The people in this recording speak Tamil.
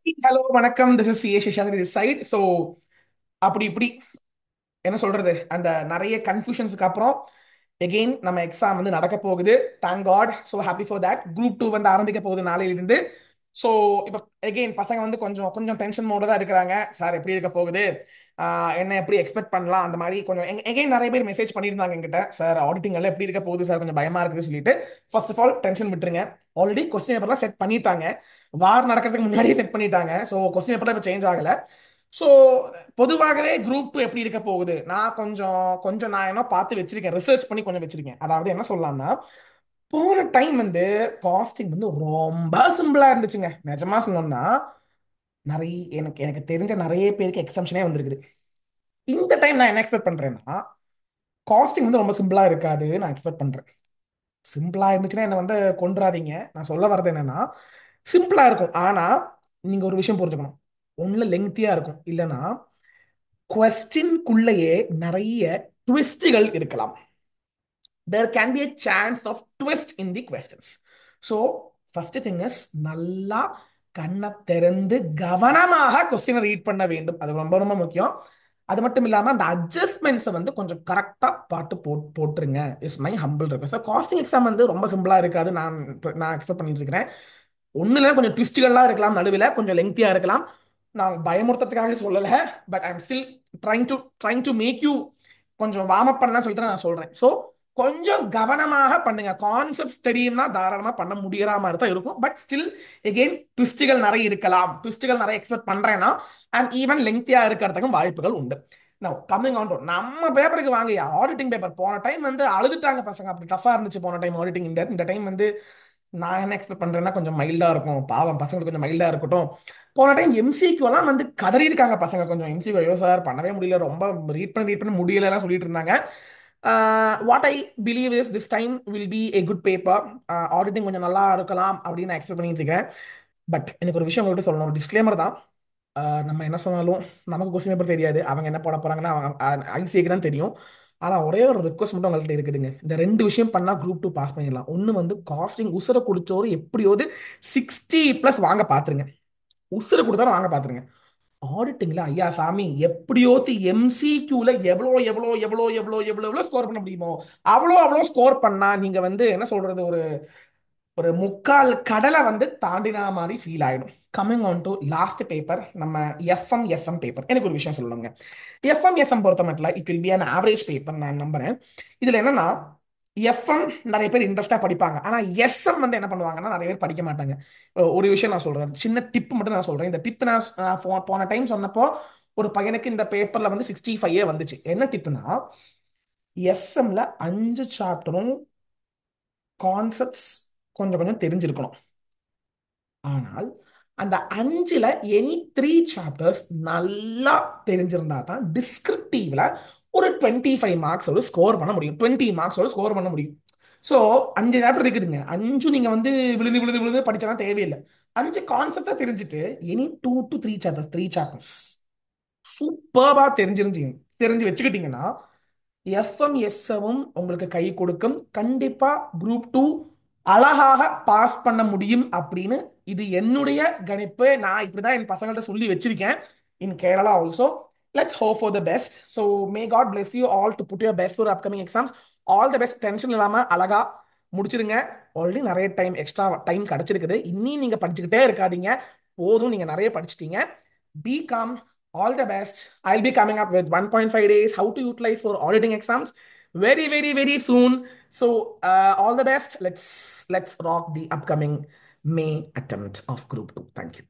ஹலோ வணக்கம், this is CA Seshadri this side. So அப்படி இப்படி என்ன சொல்றது, அந்த நிறைய கன்ஃபியூஷன்ஸ்க்கு அப்புறம் எகெயின் நம்ம எக்ஸாம் வந்து நடக்க போகுது. Thank God, so happy for that. Group two வந்து ஆரம்பிக்க போகுது நாளையிலிருந்து. ஸோ இப்போ எகெயின் பசங்க வந்து கொஞ்சம் கொஞ்சம் டென்ஷன் மோட தான் இருக்கிறாங்க. சார் எப்படி இருக்க போகுது, என்ன எப்படி எக்ஸ்பெக்ட் பண்ணலாம், அந்த மாதிரி கொஞ்சம் எகெயின் நிறைய பேர் மெசேஜ் பண்ணியிருந்தாங்க என்கிட்ட. சார் ஆடிட்டிங் எல்லாம் எப்படி இருக்க போகுது சார், கொஞ்சம் பயமா இருக்குதுன்னு சொல்லிட்டு. ஃபர்ஸ்ட் ஆஃப் ஆல் டென்ஷன் விட்டுருங்க. ஆல்ரெடி கொஸ்டின் பேப்பர்லாம் செட் பண்ணிட்டாங்க. வார் நடக்கிறதுக்கு முன்னாடியே செட் பண்ணிட்டாங்க. ஸோ கொஸ்டின் பேப்பர்லாம் இப்போ சேஞ்ச் ஆகல. ஸோ பொதுவாகவே குரூப் டூ எப்படி இருக்க போகுது, நான் கொஞ்சம் கொஞ்சம் நான் என்ன பார்த்து வச்சிருக்கேன், ரிசர்ச் பண்ணி கொஞ்சம் வச்சிருக்கேன். அதாவது என்ன சொல்லலாம்னா, போன டைம் வந்து காஸ்டிங் வந்து ரொம்ப சிம்பிளா இருந்துச்சுங்க. நிஜமா சொல்லணும்னா நிறைய எனக்கு எனக்கு தெரிஞ்ச நிறைய பேருக்கு எக்ஸம்ஷனே வந்திருக்குது. இந்த டைம் நான் என்ன எக்ஸ்பெக்ட் பண்றேன்னா, காஸ்டிங் வந்து ரொம்ப சிம்பிளா இருக்காது நான் எக்ஸ்பெக்ட் பண்றேன். சிம்பிளா இருந்துச்சுன்னா என்ன வந்து கொன்றாதீங்க. நான் சொல்ல வர்றது என்னன்னா, சிம்பிளா இருக்கும். ஆனா நீங்க ஒரு விஷயம் புரிஞ்சுக்கணும். ஒண்ணுல லெங்க்தியா இருக்கும், இல்லைன்னா கொஸ்டின்குள்ளேயே நிறைய ட்விஸ்டுகள் இருக்கலாம். there can be a chance of twist in the questions. So first thing is, நல்லா கண்ணை திறந்து கவனமாக கொஸ்டினை ரீட் பண்ண வேண்டும். அது ரொம்ப ரொம்ப முக்கியம். அது மட்டும் இல்லாம அந்த அட்ஜஸ்ட்மெண்ட்ஸை வந்து கொஞ்சம் கரெக்டா பாட்டு போட்டுருங்க. Is my humble request. Costing exam வந்து ரொம்ப சிம்பிளா இருக்காது, நான் எக்ஸ்பெக்ட் பண்ணிட்டு இருக்கிறேன். ஒண்ணுல கொஞ்சம் ட்விஸ்டுகள்லாம் இருக்கலாம், நடுவில் கொஞ்சம் லெங்க்தியா இருக்கலாம். நான் பயமுறுத்ததுக்காக சொல்லல, but I'm still trying to make you கொஞ்சம் வார்ம் அப் பண்ணலாம் சொல்லிட்டு நான் சொல்றேன். ஸோ கொஞ்சம் கவனமாக பண்ணுங்க. கான்செப்ட்ஸ் தெரியும்னா தாராளமா பண்ண முடியற மாதிரி தான் இருக்கும். பட் ஸ்டில் எகெயின் ட்விஸ்டுகள் நிறைய இருக்கலாம். ட்விஸ்டுகள் நிறைய எக்ஸ்பெக்ட் பண்றேன்னா அண்ட் ஈவன் லெங்க்தியா இருக்கிறதுக்கும் வாய்ப்புகள் உண்டு. நவ் கம்மிங் ஆன் டு நம்ம பேப்பருக்கு வாங்க. ஆடிட்டிங் பேப்பர் போன டைம் வந்து அழுதுட்டாங்க பசங்க, அப்படி டஃபா இருந்துச்சு போன டைம் ஆடிட்டிங். இந்த டைம் வந்து நான் என்ன எக்ஸ்பெக்ட் பண்றேன்னா கொஞ்சம் மைல்டா இருக்கும். பாவம் பசங்களுக்கு கொஞ்சம் மைல்டா இருக்கட்டும். போன டைம் எம்சிக்யூ எல்லாம் வந்து கதறி இருக்காங்க பசங்க. கொஞ்சம் எம்சிக்யூ ஐயோ சார் பண்ணவே முடியல, ரொம்ப ரீட் பண்ண முடியலலாம் சொல்லிட்டு இருந்தாங்க. What I believe is this time will be a good paper. Auditing கொஞ்சம் நல்லா இருக்கலாம் அப்படின்னு நான் எக்ஸ்பெக்ட் பண்ணிட்டு இருக்கேன். பட் எனக்கு ஒரு விஷயம் உங்கள்கிட்ட சொல்லணும், ஒரு டிஸ்க்ளைமர் தான். நம்ம என்ன சொன்னாலும் நமக்கு கொஸ்டின் பேப்பர் தெரியாது, அவங்க என்ன போட போறாங்கன்னா அவங்க ஐசிஐக்கு தான் தெரியும். ஆனா ஒரே ஒரு ரிக்வஸ்ட் மட்டும் உங்கள்கிட்ட இருக்குதுங்க. இந்த ரெண்டு விஷயம் பண்ணா குரூப் டூ பாஸ் பண்ணிடலாம். ஒன்னு வந்து காஸ்டிங் உசுர குடிச்சோரு எப்படியோது 60+ வாங்க பாத்துருங்க. உசுர கொடுத்தாலும் வாங்க பாத்துருங்க. ஆடிட்டிங்ல ஐயா சாமி எப்படியோத்து எம்சிக்யூல எவ்வளோ எவ்வளோ எவ்வளோ எவ்வளோ எவ்வளோ எவ்வளோ ஸ்கோர் பண்ண முடியுமோ அவ்வளோ அவ்வளோ ஸ்கோர் பண்ணா நீங்க வந்து என்ன சொல்றது, ஒரு ஒரு முக்கால் கடலை வந்து தாண்டினா மாதிரி ஃபீல் ஆயிடும். Coming on to last paper, நம்ம எஃப்எம் பேப்பர். எனக்கு ஒரு விஷயம் சொல்லணுங்க. எஃப்எம் பொறுத்த மட்டும் it will be an average paper நான் நம்புறேன். இதுல என்னன்னா, எஃப்எம் நிறைய பேர் இன்ட்ரெஸ்டா படிப்பாங்க. ஆனா எஸ்எம் வந்து என்ன பண்ணுவாங்கன்னா நிறைய பேர் படிக்க மாட்டாங்க. ஒரு விஷயம் நான் சொல்றேன், சின்ன டிப் மட்டும் நான் சொல்றேன். இந்த டிப் நான் போன டைம் சொன்னப்போ ஒரு பையனுக்கு இந்த பேப்பர்ல வந்து 65 வந்துச்சு. என்ன டிப்னா, எஸ்எம்ல 5 சாப்டரும் கான்செப்ட்ஸ் கொஞ்சம் கொஞ்சம் தெரிஞ்சிருக்கணும். ஆனால் அந்த அஞ்சுல எனி 3 சாப்டர்ஸ் நல்லா தெரிஞ்சிருந்தா தான் டிஸ்கிரிப்டிவ்ல ஒரு 25 மார்க்ஸ் ஒரு ஸ்கோர் பண்ண முடியும், 20 மார்க்ஸ் ஒரு ஸ்கோர் பண்ண முடியும். ஸோ 5 சாப்டர் இருக்குதுங்க, 5 நீங்க வந்து விழுது விழுது விழுது படிச்சா தேவையில்லை. 5 கான்செப்டா தெரிஞ்சுட்டு எனி 2 to 3 சாப்டர்ஸ், 3 சாப்டர்ஸ் சூப்பர்பா தெரிஞ்சு வச்சுக்கிட்டீங்கன்னா எஃப்எம்எஸ்வும் உங்களுக்கு கை கொடுக்கும். கண்டிப்பா குரூப் டூ அழகாக பாஸ் பண்ண முடியும் அப்படின்னு இது என்னுடைய கணிப்பு. நான் இப்படிதான் என் பசங்கள்ட்ட சொல்லி வச்சிருக்கேன். In Kerala also. Let's hope for the best. So may God bless you all to put your best for upcoming exams. All the best. Tension இல்லாம அழகா முடிச்சிருங்க. ஆல்ரெடி நிறைய டைம் எக்ஸ்ட்ரா டைம் கிடைச்சிருக்குது. இன்னி நீங்க படிச்சுக்கிட்டே இருக்காதீங்க, போதும், நீங்க நிறைய படிச்சிட்டீங்க. B com. All the best. I'll be coming up with 1.5 days how to utilize for auditing exams very, very, very soon. So all the best. Let's rock the upcoming May attempt of Group 2. Thank you.